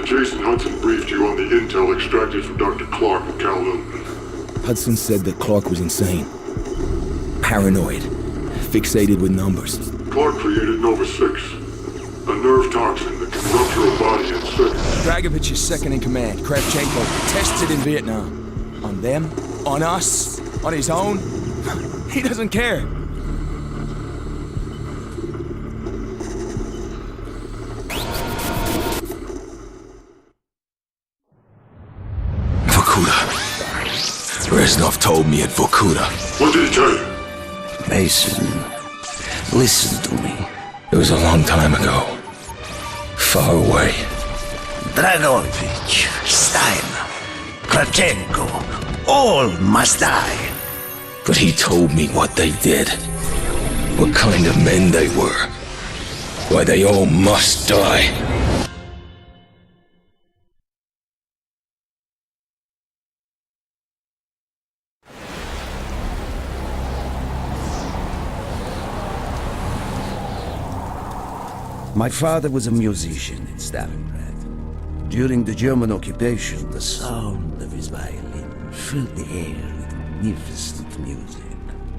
Jason Hudson briefed you on the intel extracted from Dr. Clark at Kowloon. Hudson said that Clark was insane. Paranoid. Fixated with numbers. Clark created Nova 6, a nerve toxin that can rupture a body in seconds. Dragovich is second in command. Kravchenko tested in Vietnam. On them? On us? On his own? He doesn't care. Reznow told me at Vorkuta. What did he tell you? Mason, listen to me. It was a long time ago. Far away. Dragovich, Stein, Kravchenko, all must die. But he told me what they did. What kind of men they were. Why they all must die. My father was a musician in Stalingrad. During the German occupation, the sound of his violin filled the air with magnificent music.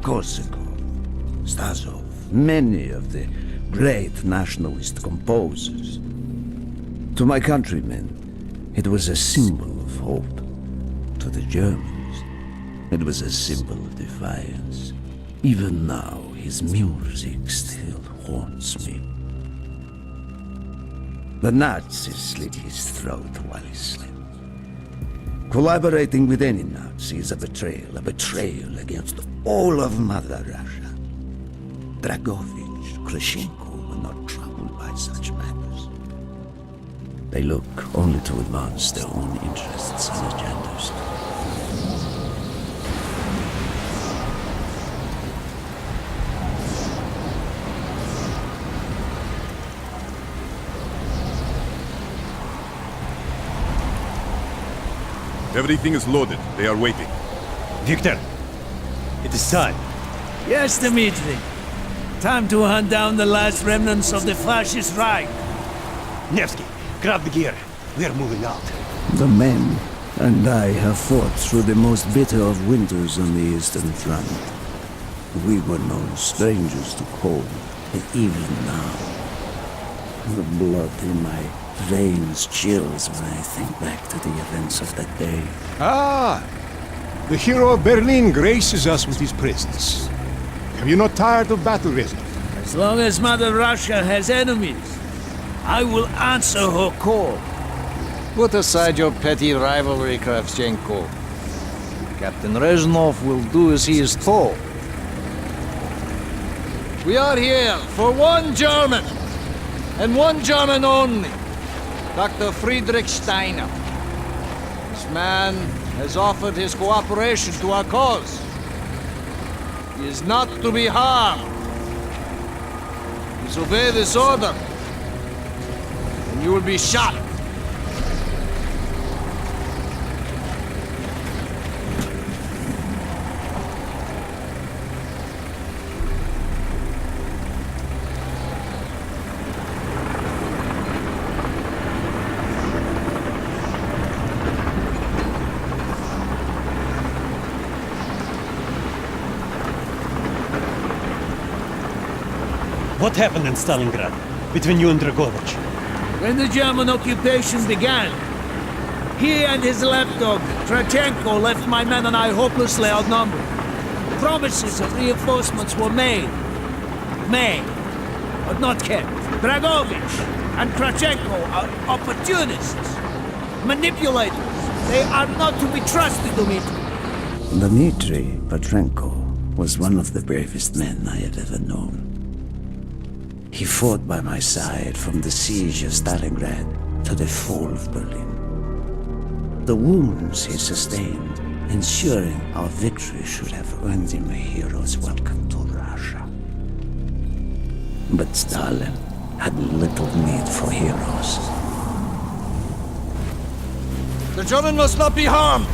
Korsakov, Stasov, many of the great nationalist composers. To my countrymen, it was a symbol of hope. To the Germans, it was a symbol of defiance. Even now, his music still haunts me. The Nazis slit his throat while he slept. Collaborating with any Nazi is a betrayal against all of Mother Russia. Dragovich, Kravchenko were not troubled by such matters. They look only to advance their own interests and agendas. Everything is loaded. They are waiting. Victor, it is time. Yes, Dmitri. Time to hunt down the last remnants of the fascist Reich. Nevsky, grab the gear. We are moving out. The men and I have fought through the most bitter of winters on the Eastern Front. We were no strangers to cold, and even now, the blood in my veins chills when I think back to the events of that day. Ah! The hero of Berlin graces us with his presence. Have you not tired of battle, Reznow? As long as Mother Russia has enemies, I will answer her call. Put aside your petty rivalry, Kravchenko. Captain Reznow will do as he is told. We are here for one German, and one German only. Dr. Friedrich Steiner. This man has offered his cooperation to our cause. He is not to be harmed. Disobey this order, and you will be shot. What happened in Stalingrad between you and Dragovich? When the German occupation began, he and his lapdog, Kravchenko, left my men and I hopelessly outnumbered. Promises of reinforcements were made, but not kept. Dragovich and Kravchenko are opportunists, manipulators. They are not to be trusted, Dmitri. Dmitri Petrenko was one of the bravest men I have ever known. He fought by my side from the siege of Stalingrad to the fall of Berlin. The wounds he sustained, ensuring our victory, should have earned him a hero's welcome to Russia. But Stalin had little need for heroes. The German must not be harmed.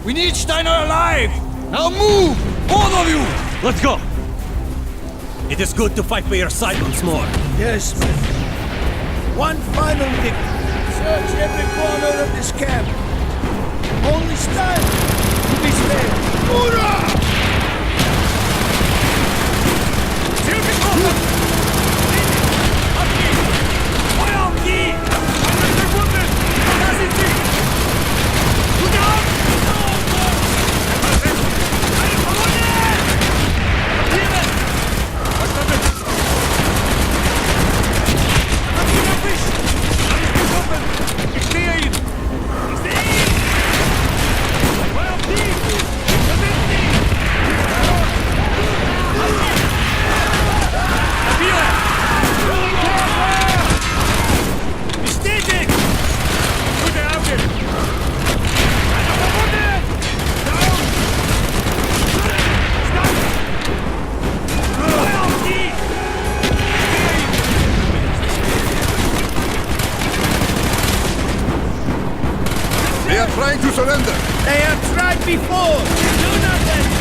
We need Steiner alive. Now move, all of you. Let's go. It is good to fight by your side once more. Yes, my friend. One final victory. Search every corner of this camp. Only stand to be spared. Hoorah! They are trying to surrender. They have tried before. Do not enter.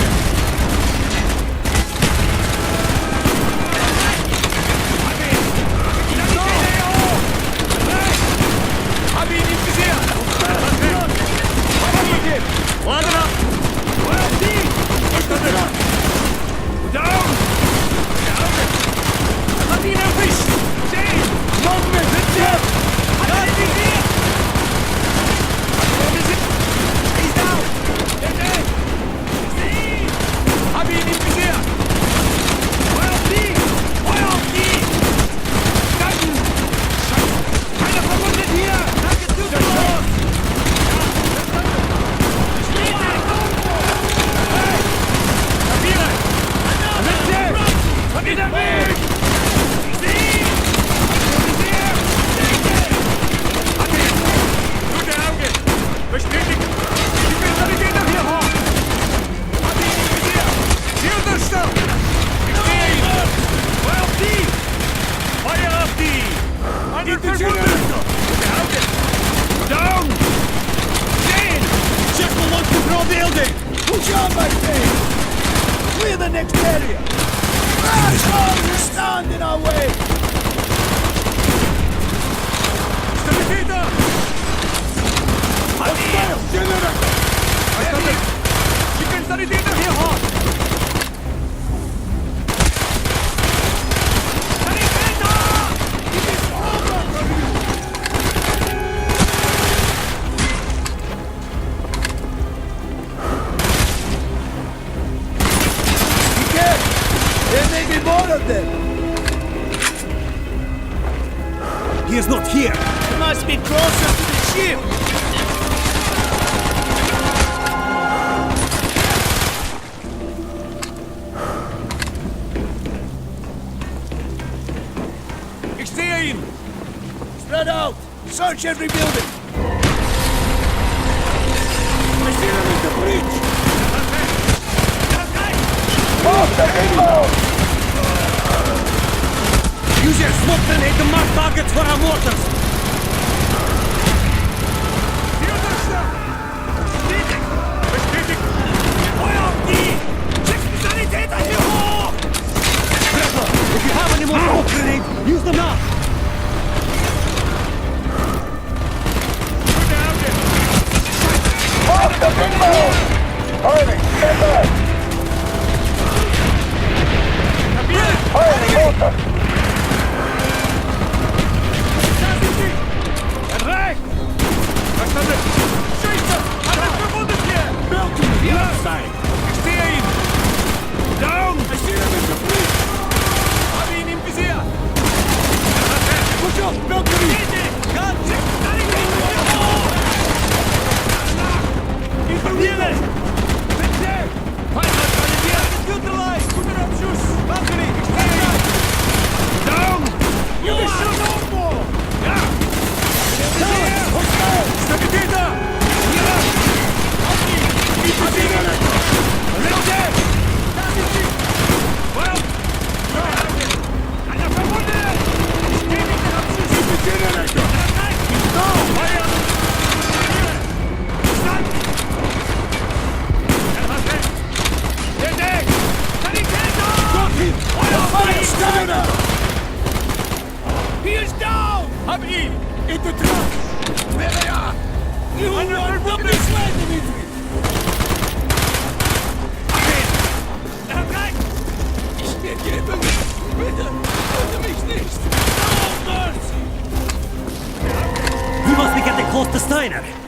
He is not here! He must be closer to the ship. Ik zie hem! Spread out. Search every building. I see them in the breach. Use your smoke grenade to mark targets for our mortars! If you have any more smoke grenades, use them now!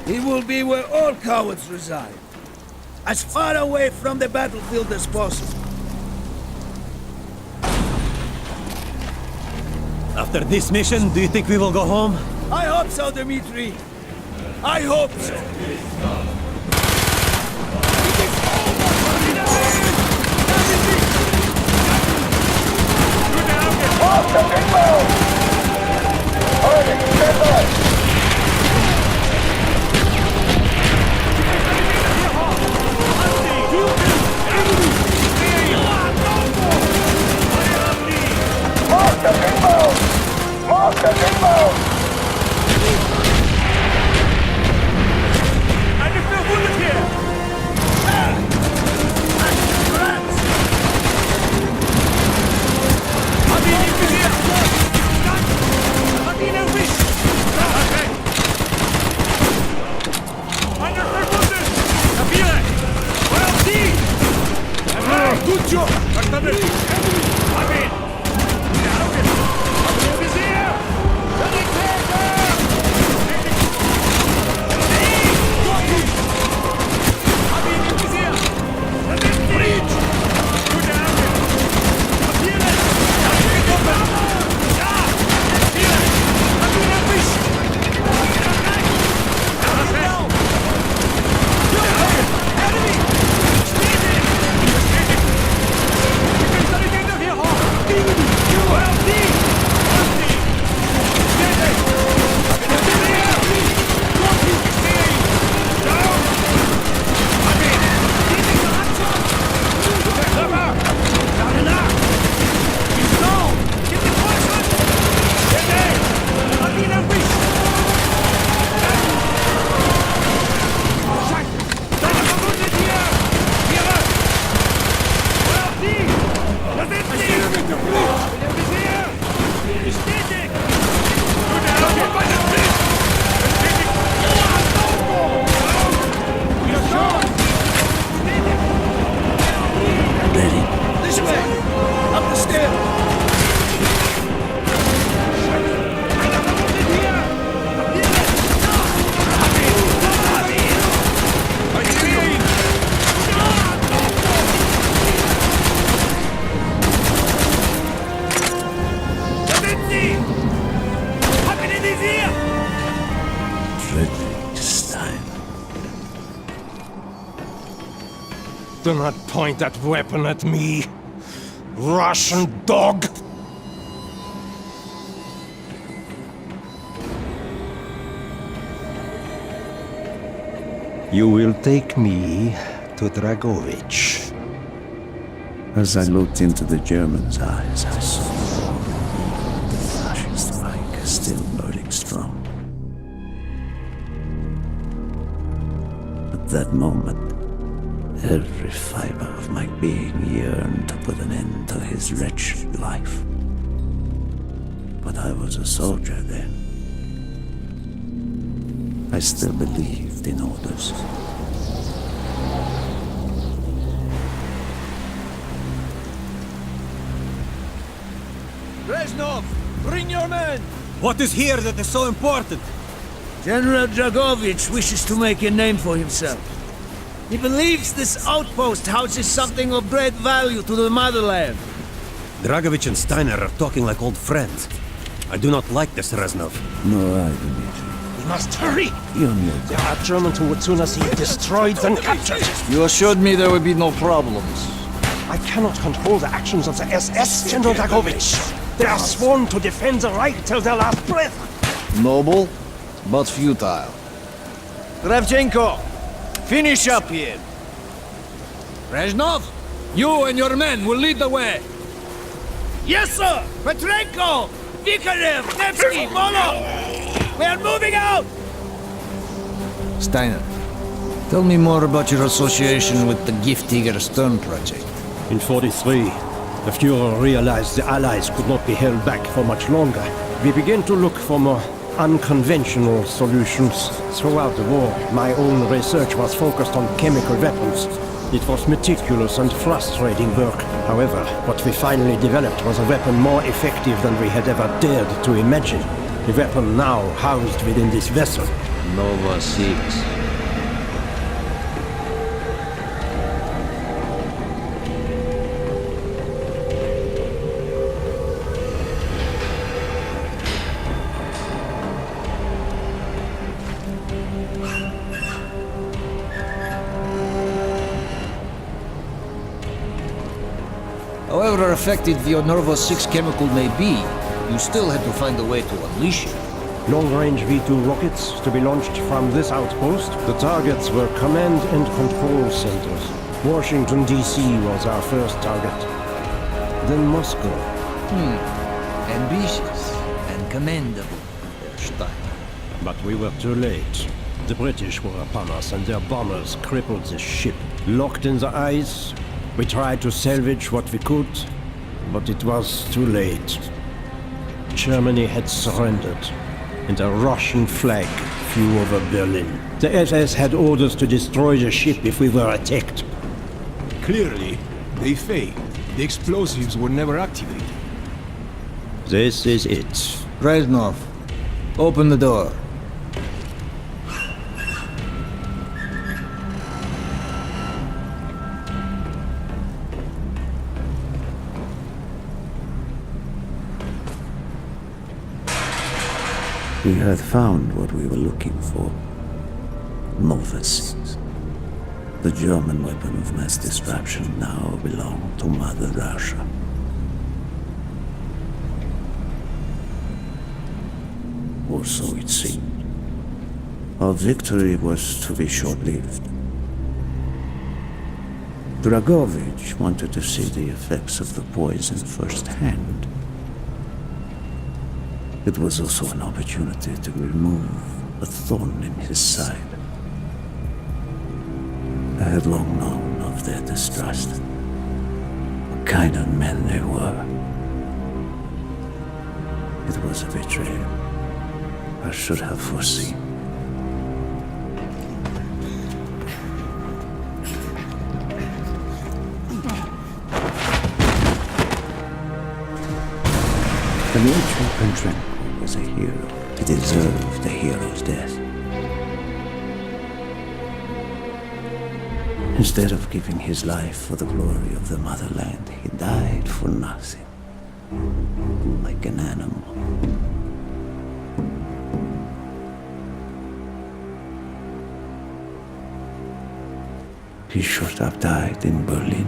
He will be where all cowards reside. As far away from the battlefield as possible. After this mission, do you think we will go home? I hope so, Dmitri. I hope so. Do not point that weapon at me, Russian dog! You will take me to Dragovich. As I looked into the German's eyes, I saw the fascist Reich still burning strong. At that moment, every fiber of my being yearned to put an end to his wretched life. But I was a soldier then. I still believed in orders. Reznow, bring your men! What is here that is so important? General Dragovich wishes to make a name for himself. He believes this outpost houses something of great value to the motherland. Dragovich and Steiner are talking like old friends. I do not like this, Reznow. Nor I, Dmitri. We must hurry! You know There are Germans who would sooner see you destroyed than captured. You assured me there would be no problems. I cannot control the actions of the SS, General Dragovich. They are sworn to defend the Reich till their last breath. Noble, but futile. Kravchenko, finish up here. Reznow, you and your men will lead the way. Yes, sir! Petrenko! Vikarev! Nevsky! Molo! We are moving out! Steiner, tell me more about your association with the Giftiger Stern project. In 43, the Fuhrer realized the Allies could not be held back for much longer. We began to look for more unconventional solutions. Throughout the war, my own research was focused on chemical weapons. It was meticulous and frustrating work. However, what we finally developed was a weapon more effective than we had ever dared to imagine. The weapon now housed within this vessel. Nova 6. However effective your Nova 6 chemical may be, you still had to find a way to unleash it. Long-range V2 rockets to be launched from this outpost. The targets were command and control centers. Washington, D.C. was our first target. Then Moscow. Ambitious and commendable, Herr Stein. But we were too late. The British were upon us and their bombers crippled the ship. Locked in the ice, we tried to salvage what we could, but it was too late. Germany had surrendered, and a Russian flag flew over Berlin. The SS had orders to destroy the ship if we were attacked. Clearly, they failed. The explosives were never activated. This is it. Reznow, open the door. We had found what we were looking for. Nova 6. The German weapon of mass destruction now belonged to Mother Russia. Or so it seemed. Our victory was to be short-lived. Dragovich wanted to see the effects of the poison firsthand. It was also an opportunity to remove a thorn in his side. I had long known of their distrust, what kind of men they were. It was a betrayal I should have foreseen. Dmitri Petrenko was a hero. He deserved a hero's death. Instead of giving his life for the glory of the motherland, he died for nothing, like an animal. He should have died in Berlin.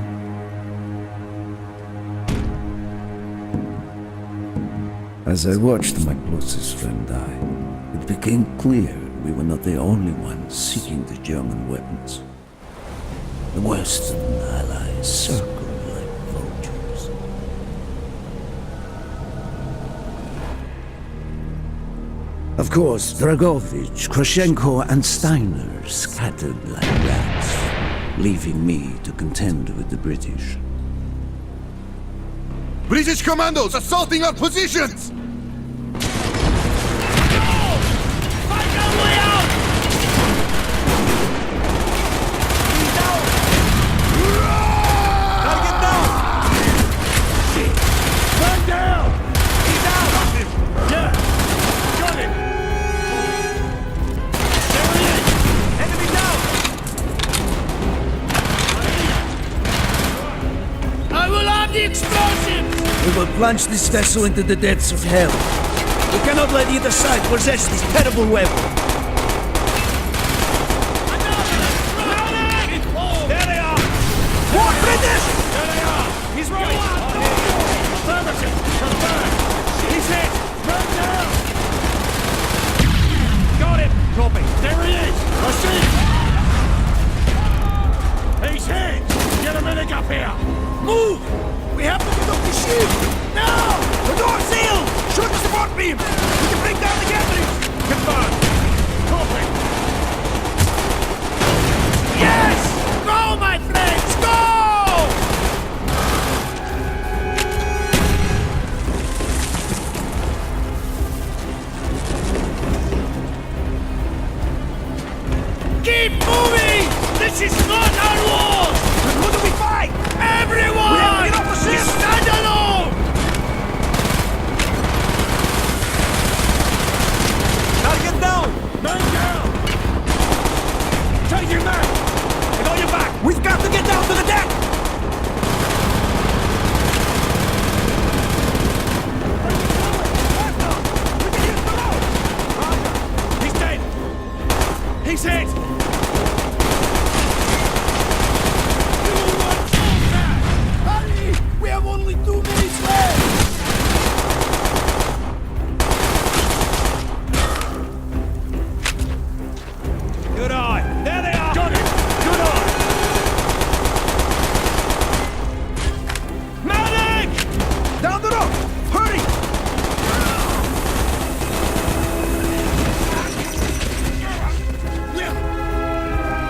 As I watched my closest friend die, it became clear we were not the only ones seeking the German weapons. The Western allies circled like vultures. Of course, Dragovich, Krashenko, and Steiner scattered like rats, leaving me to contend with the British. British commandos assaulting our positions! We will plunge this vessel into the depths of hell. We cannot let either side possess this terrible weapon. There they are! More British! There they are! He's right! Affirmative! Confirm! He's hit! Run down! Got him! Copy! There he is! I see! He's hit! Get a medic up here! Move! We have to get up the ship! Now! The door's sealed! Shoot the support beam! We can bring down the gatherings! Confirmed! Copy! Yes! Go, my friends! Go! Keep moving! This is not our war! Then who do we fight? Everyone! We have to get off the ship! Stand alone! Target down! Man down! your man! Get on your back! We've got to get down to the deck! He's dead! He's hit! Hurry! We have only 2 minutes left! Good eye! There they are! Got it! Good eye! Medic! Down the road! Hurry!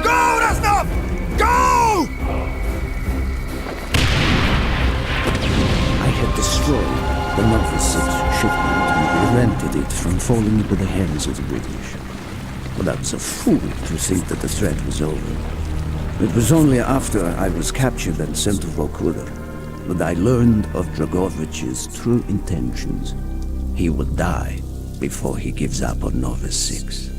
Go, Reznow! Go! I had destroyed the novice shipment and prevented it from falling into the hands of the British. But I was a fool to think that the threat was over. It was only after I was captured and sent to Vorkuta that I learned of Dragovich's true intentions. He would die before he gives up on Novice 6.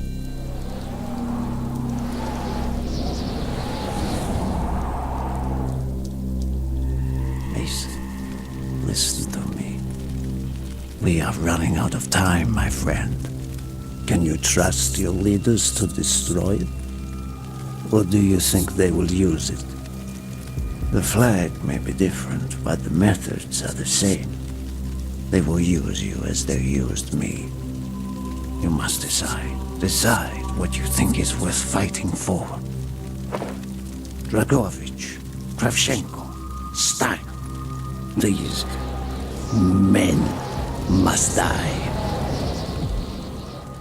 Listen to me. We are running out of time, my friend. Can you trust your leaders to destroy it? Or do you think they will use it? The flag may be different, but the methods are the same. They will use you as they used me. You must decide. Decide what you think is worth fighting for. Dragovich, Kravchenko, Stein. These men must die.